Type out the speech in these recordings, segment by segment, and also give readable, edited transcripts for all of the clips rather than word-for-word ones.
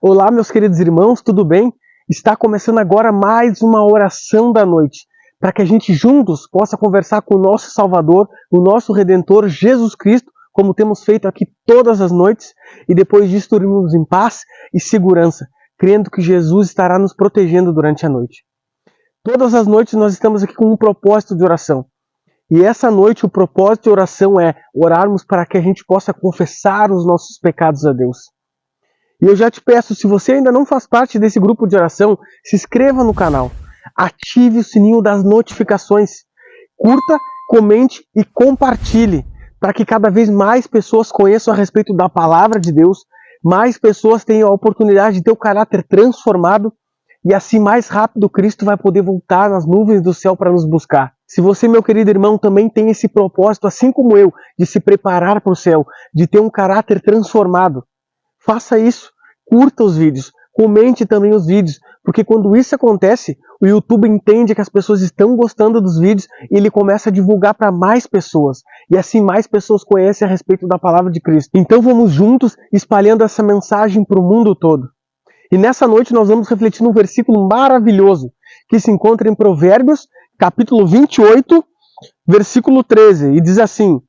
Olá, meus queridos irmãos, tudo bem? Está começando agora mais uma oração da noite, para que a gente juntos possa conversar com o nosso Salvador, o nosso Redentor, Jesus Cristo, como temos feito aqui todas as noites, e depois disso dormimos em paz e segurança, crendo que Jesus estará nos protegendo durante a noite. Todas as noites nós estamos aqui com um propósito de oração. E essa noite o propósito de oração é orarmos para que a gente possa confessar os nossos pecados a Deus. E eu já te peço, se você ainda não faz parte desse grupo de oração, se inscreva no canal, ative o sininho das notificações, curta, comente e compartilhe, para que cada vez mais pessoas conheçam a respeito da palavra de Deus, mais pessoas tenham a oportunidade de ter o caráter transformado, e assim mais rápido Cristo vai poder voltar nas nuvens do céu para nos buscar. Se você, meu querido irmão, também tem esse propósito, assim como eu, de se preparar para o céu, de ter um caráter transformado, faça isso, curta os vídeos, comente também os vídeos, porque quando isso acontece, o YouTube entende que as pessoas estão gostando dos vídeos e ele começa a divulgar para mais pessoas. E assim mais pessoas conhecem a respeito da palavra de Cristo. Então vamos juntos espalhando essa mensagem para o mundo todo. E nessa noite nós vamos refletir num versículo maravilhoso, que se encontra em Provérbios, capítulo 28, versículo 13, e diz assim: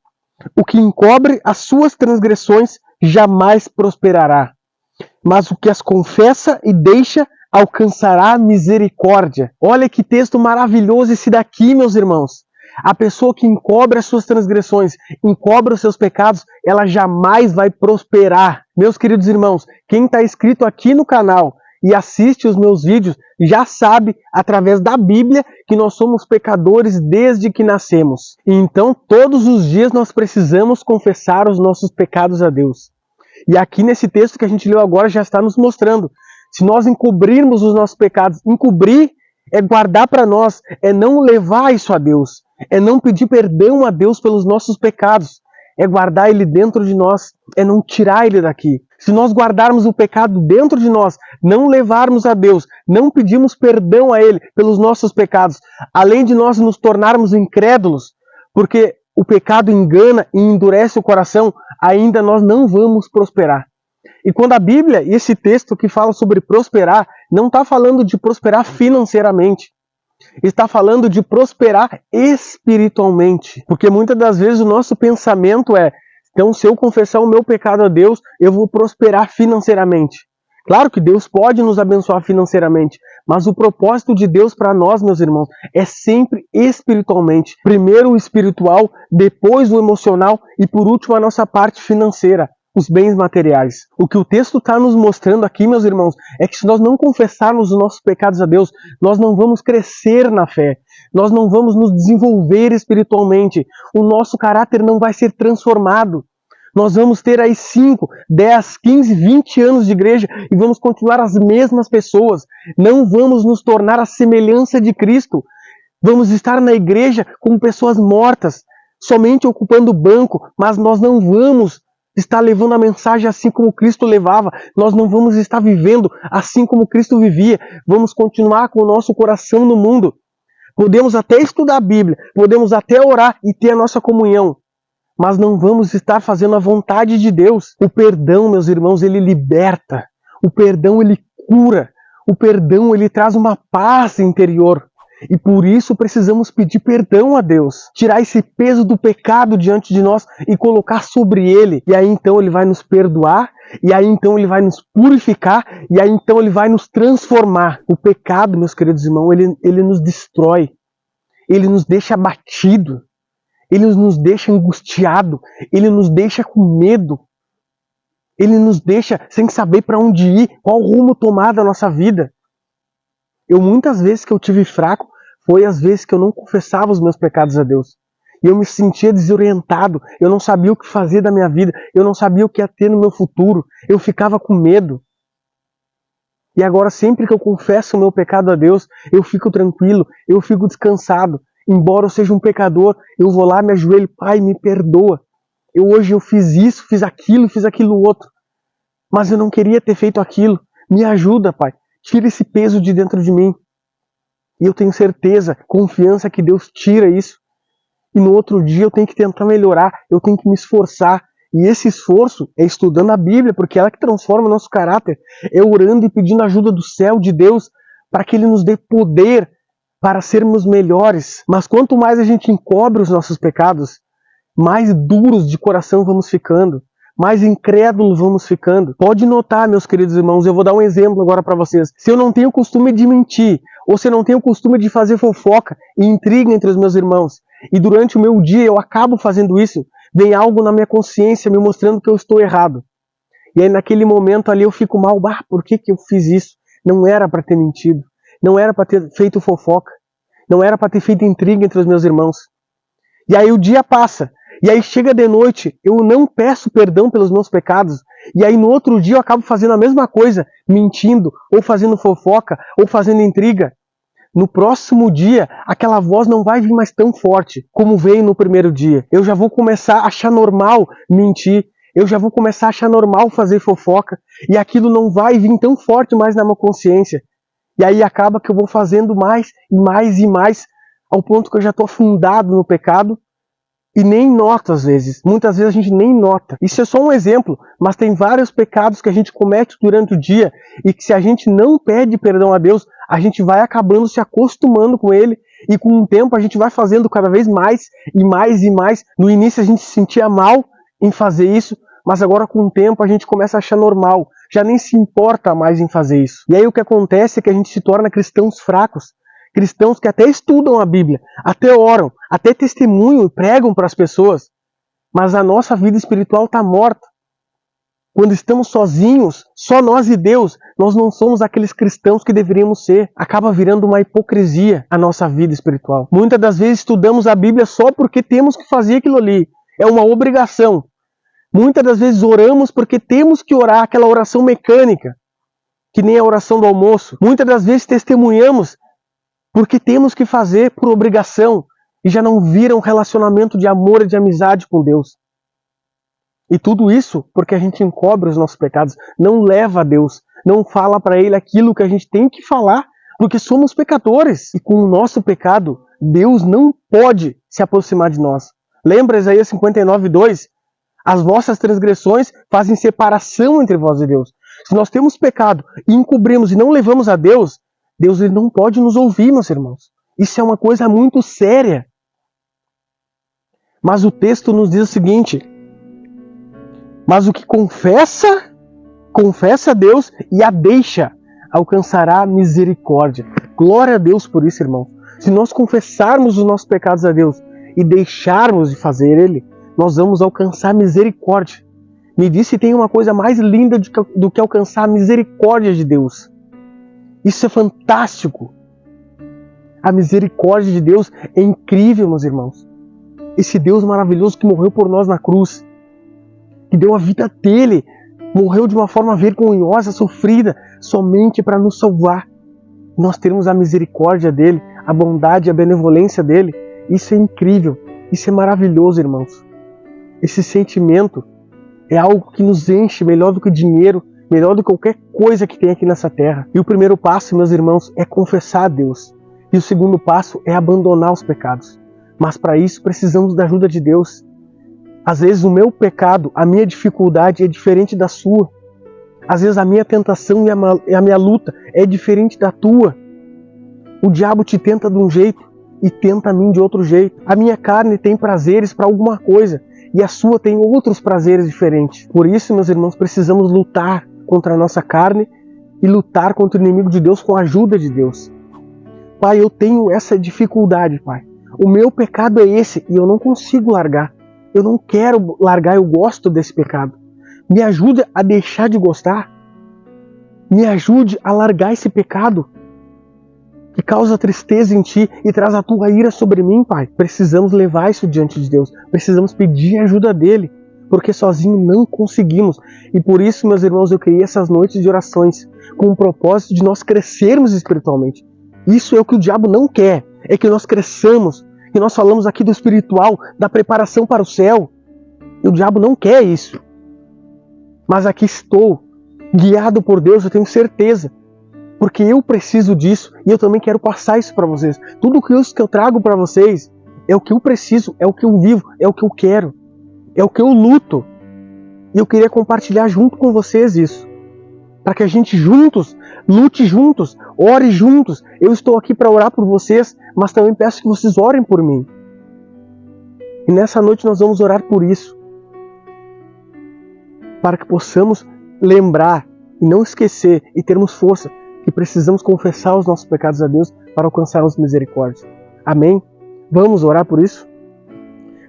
o que encobre as suas transgressões jamais prosperará, mas o que as confessa e deixa alcançará misericórdia. Olha que texto maravilhoso esse daqui, meus irmãos. A pessoa que encobre as suas transgressões, encobre os seus pecados, ela jamais vai prosperar. Meus queridos irmãos, quem está inscrito aqui no canal e assiste os meus vídeos, já sabe, através da Bíblia, que nós somos pecadores desde que nascemos. E então, todos os dias nós precisamos confessar os nossos pecados a Deus. E aqui nesse texto que a gente leu agora já está nos mostrando. Se nós encobrirmos os nossos pecados, encobrir é guardar para nós, é não levar isso a Deus, é não pedir perdão a Deus pelos nossos pecados, é guardar ele dentro de nós, é não tirar ele daqui. Se nós guardarmos o pecado dentro de nós, não levarmos a Deus, não pedirmos perdão a ele pelos nossos pecados, além de nós nos tornarmos incrédulos, porque o pecado engana e endurece o coração, ainda nós não vamos prosperar. E quando a Bíblia, e esse texto que fala sobre prosperar, não está falando de prosperar financeiramente, está falando de prosperar espiritualmente. Porque muitas das vezes o nosso pensamento é: então se eu confessar o meu pecado a Deus, eu vou prosperar financeiramente. Claro que Deus pode nos abençoar financeiramente, mas o propósito de Deus para nós, meus irmãos, é sempre espiritualmente. Primeiro o espiritual, depois o emocional e por último a nossa parte financeira, os bens materiais. O que o texto está nos mostrando aqui, meus irmãos, é que se nós não confessarmos os nossos pecados a Deus, nós não vamos crescer na fé, nós não vamos nos desenvolver espiritualmente, o nosso caráter não vai ser transformado. Nós vamos ter aí 5, 10, 15, 20 anos de igreja e vamos continuar as mesmas pessoas. Não vamos nos tornar a semelhança de Cristo. Vamos estar na igreja como pessoas mortas, somente ocupando o banco, mas nós não vamos estar levando a mensagem assim como Cristo levava. Nós não vamos estar vivendo assim como Cristo vivia. Vamos continuar com o nosso coração no mundo. Podemos até estudar a Bíblia, podemos até orar e ter a nossa comunhão, mas não vamos estar fazendo a vontade de Deus. O perdão, meus irmãos, ele liberta. O perdão, ele cura. O perdão, ele traz uma paz interior. E por isso precisamos pedir perdão a Deus. Tirar esse peso do pecado diante de nós e colocar sobre Ele. E aí então Ele vai nos perdoar. E aí então Ele vai nos purificar. E aí então Ele vai nos transformar. O pecado, meus queridos irmãos, ele nos destrói. Ele nos deixa abatido. Ele nos deixa angustiado, ele nos deixa com medo, ele nos deixa sem saber para onde ir, qual rumo tomar da nossa vida. Muitas vezes que eu tive fraco, foi as vezes que eu não confessava os meus pecados a Deus. E eu me sentia desorientado, eu não sabia o que fazer da minha vida, eu não sabia o que ia ter no meu futuro, eu ficava com medo. E agora sempre que eu confesso o meu pecado a Deus, eu fico tranquilo, eu fico descansado. Embora eu seja um pecador, eu vou lá, me ajoelho, Pai, me perdoa. Hoje eu fiz isso, fiz aquilo outro. Mas eu não queria ter feito aquilo. Me ajuda, Pai. Tira esse peso de dentro de mim. E eu tenho certeza, confiança que Deus tira isso. E no outro dia eu tenho que tentar melhorar, eu tenho que me esforçar. E esse esforço é estudando a Bíblia, porque é ela que transforma o nosso caráter. É orando e pedindo ajuda do céu, de Deus, para que Ele nos dê poder para sermos melhores. Mas quanto mais a gente encobre os nossos pecados, mais duros de coração vamos ficando, mais incrédulos vamos ficando. Pode notar, meus queridos irmãos, eu vou dar um exemplo agora para vocês. Se eu não tenho o costume de mentir, ou se eu não tenho o costume de fazer fofoca e intriga entre os meus irmãos, e durante o meu dia eu acabo fazendo isso, vem algo na minha consciência me mostrando que eu estou errado. E aí naquele momento ali eu fico mal, por que eu fiz isso? Não era para ter mentido, não era para ter feito fofoca, não era para ter feito intriga entre os meus irmãos. E aí o dia passa, e aí chega de noite, eu não peço perdão pelos meus pecados, e aí no outro dia eu acabo fazendo a mesma coisa, mentindo, ou fazendo fofoca, ou fazendo intriga. No próximo dia, aquela voz não vai vir mais tão forte como veio no primeiro dia. Eu já vou começar a achar normal mentir, eu já vou começar a achar normal fazer fofoca, e aquilo não vai vir tão forte mais na minha consciência. E aí acaba que eu vou fazendo mais e mais e mais, ao ponto que eu já estou afundado no pecado, e nem noto às vezes. Muitas vezes a gente nem nota. Isso é só um exemplo, mas tem vários pecados que a gente comete durante o dia e que se a gente não pede perdão a Deus, a gente vai acabando se acostumando com ele e com o tempo a gente vai fazendo cada vez mais e mais e mais. No início a gente se sentia mal em fazer isso, mas agora com o tempo a gente começa a achar normal. Já nem se importa mais em fazer isso. E aí o que acontece é que a gente se torna cristãos fracos. Cristãos que até estudam a Bíblia, até oram, até testemunham e pregam para as pessoas, mas a nossa vida espiritual está morta. Quando estamos sozinhos, só nós e Deus, nós não somos aqueles cristãos que deveríamos ser. Acaba virando uma hipocrisia a nossa vida espiritual. Muitas das vezes estudamos a Bíblia só porque temos que fazer aquilo ali. É uma obrigação. Muitas das vezes oramos porque temos que orar aquela oração mecânica, que nem a oração do almoço. Muitas das vezes testemunhamos porque temos que fazer por obrigação e já não vira um relacionamento de amor e de amizade com Deus. E tudo isso porque a gente encobre os nossos pecados, não leva a Deus, não fala para Ele aquilo que a gente tem que falar, porque somos pecadores. E com o nosso pecado, Deus não pode se aproximar de nós. Lembra Isaías 59:2? As vossas transgressões fazem separação entre vós e Deus. Se nós temos pecado e encobrimos e não levamos a Deus, Deus ele não pode nos ouvir, meus irmãos. Isso é uma coisa muito séria. Mas o texto nos diz o seguinte: mas o que confessa a Deus e a deixa, alcançará misericórdia. Glória a Deus por isso, irmão. Se nós confessarmos os nossos pecados a Deus e deixarmos de fazer ele, nós vamos alcançar misericórdia. Me diz se tem uma coisa mais linda do que alcançar a misericórdia de Deus. Isso é fantástico. A misericórdia de Deus é incrível, meus irmãos. Esse Deus maravilhoso que morreu por nós na cruz, que deu a vida dele, morreu de uma forma vergonhosa, sofrida, somente para nos salvar. Nós termos a misericórdia dele, a bondade e a benevolência dele. Isso é incrível, isso é maravilhoso, irmãos. Esse sentimento é algo que nos enche melhor do que dinheiro, melhor do que qualquer coisa que tem aqui nessa terra. E o primeiro passo, meus irmãos, é confessar a Deus. E o segundo passo é abandonar os pecados. Mas para isso precisamos da ajuda de Deus. Às vezes o meu pecado, a minha dificuldade é diferente da sua. Às vezes a minha tentação e a minha luta é diferente da tua. O diabo te tenta de um jeito e tenta a mim de outro jeito. A minha carne tem prazeres para alguma coisa e a sua tem outros prazeres diferentes. Por isso, meus irmãos, precisamos lutar contra a nossa carne e lutar contra o inimigo de Deus com a ajuda de Deus. Pai, eu tenho essa dificuldade, Pai. O meu pecado é esse e eu não consigo largar. Eu não quero largar, eu gosto desse pecado. Me ajude a deixar de gostar. Me ajude a largar esse pecado que causa tristeza em ti e traz a tua ira sobre mim, Pai. Precisamos levar isso diante de Deus. Precisamos pedir a ajuda dele, porque sozinho não conseguimos. E por isso, meus irmãos, eu criei essas noites de orações com o propósito de nós crescermos espiritualmente. Isso é o que o diabo não quer, é que nós cresçamos, que nós falamos aqui do espiritual, da preparação para o céu. E o diabo não quer isso. Mas aqui estou, guiado por Deus, eu tenho certeza. Porque eu preciso disso e eu também quero passar isso para vocês. Tudo isso que eu trago para vocês é o que eu preciso, é o que eu vivo, é o que eu quero, é o que eu luto. E eu queria compartilhar junto com vocês isso. Para que a gente juntos, lute juntos, ore juntos. Eu estou aqui para orar por vocês, mas também peço que vocês orem por mim. E nessa noite nós vamos orar por isso. Para que possamos lembrar e não esquecer e termos força que precisamos confessar os nossos pecados a Deus para alcançarmos misericórdia. Amém? Vamos orar por isso?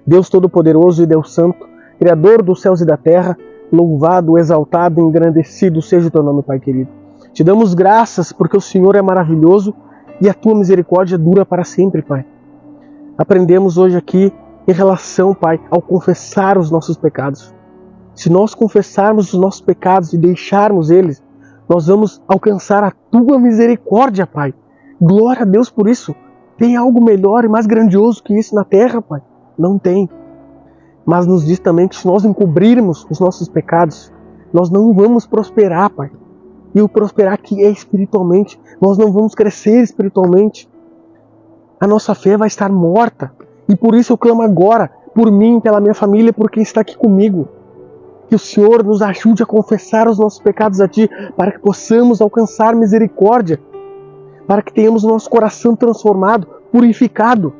Deus Todo-Poderoso e Deus Santo, Criador dos céus e da terra, louvado, exaltado, engrandecido seja o teu nome, Pai querido. Te damos graças porque o Senhor é maravilhoso e a tua misericórdia dura para sempre, Pai. Aprendemos hoje aqui em relação, Pai, ao confessar os nossos pecados. Se nós confessarmos os nossos pecados e deixarmos eles, nós vamos alcançar a tua misericórdia, Pai. Glória a Deus por isso. Tem algo melhor e mais grandioso que isso na terra, Pai? Não tem. Mas nos diz também que se nós encobrirmos os nossos pecados, nós não vamos prosperar, Pai. E o prosperar aqui é espiritualmente. Nós não vamos crescer espiritualmente. A nossa fé vai estar morta. E por isso eu clamo agora, por mim, pela minha família, por quem está aqui comigo. Que o Senhor nos ajude a confessar os nossos pecados a Ti, para que possamos alcançar misericórdia, para que tenhamos o nosso coração transformado, purificado.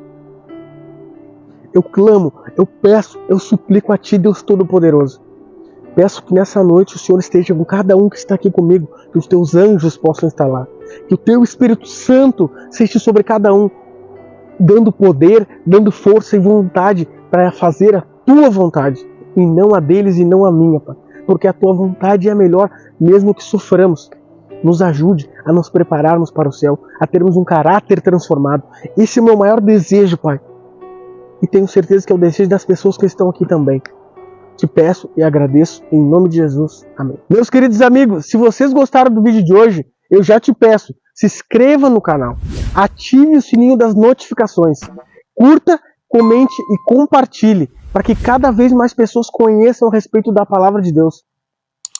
Eu clamo, eu peço, eu suplico a Ti, Deus Todo-Poderoso. Peço que nessa noite o Senhor esteja com cada um que está aqui comigo, que os Teus anjos possam estar lá, que o Teu Espírito Santo seja sobre cada um, dando poder, dando força e vontade para fazer a Tua vontade, e não a deles e não a minha, Pai. Porque a Tua vontade é a melhor, mesmo que soframos. Nos ajude a nos prepararmos para o céu, a termos um caráter transformado. Esse é o meu maior desejo, Pai. E tenho certeza que é o desejo das pessoas que estão aqui também. Te peço e agradeço em nome de Jesus. Amém. Meus queridos amigos, se vocês gostaram do vídeo de hoje, eu já te peço, se inscreva no canal, ative o sininho das notificações, curta, comente e compartilhe, para que cada vez mais pessoas conheçam a respeito da palavra de Deus.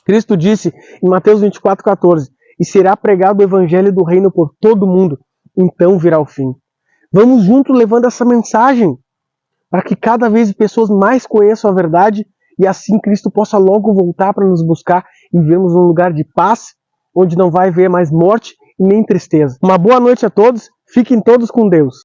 Cristo disse em Mateus 24,14, e será pregado o evangelho do reino por todo mundo, então virá o fim. Vamos juntos levando essa mensagem, para que cada vez pessoas mais conheçam a verdade, e assim Cristo possa logo voltar para nos buscar e vivermos um lugar de paz, onde não vai haver mais morte e nem tristeza. Uma boa noite a todos, fiquem todos com Deus.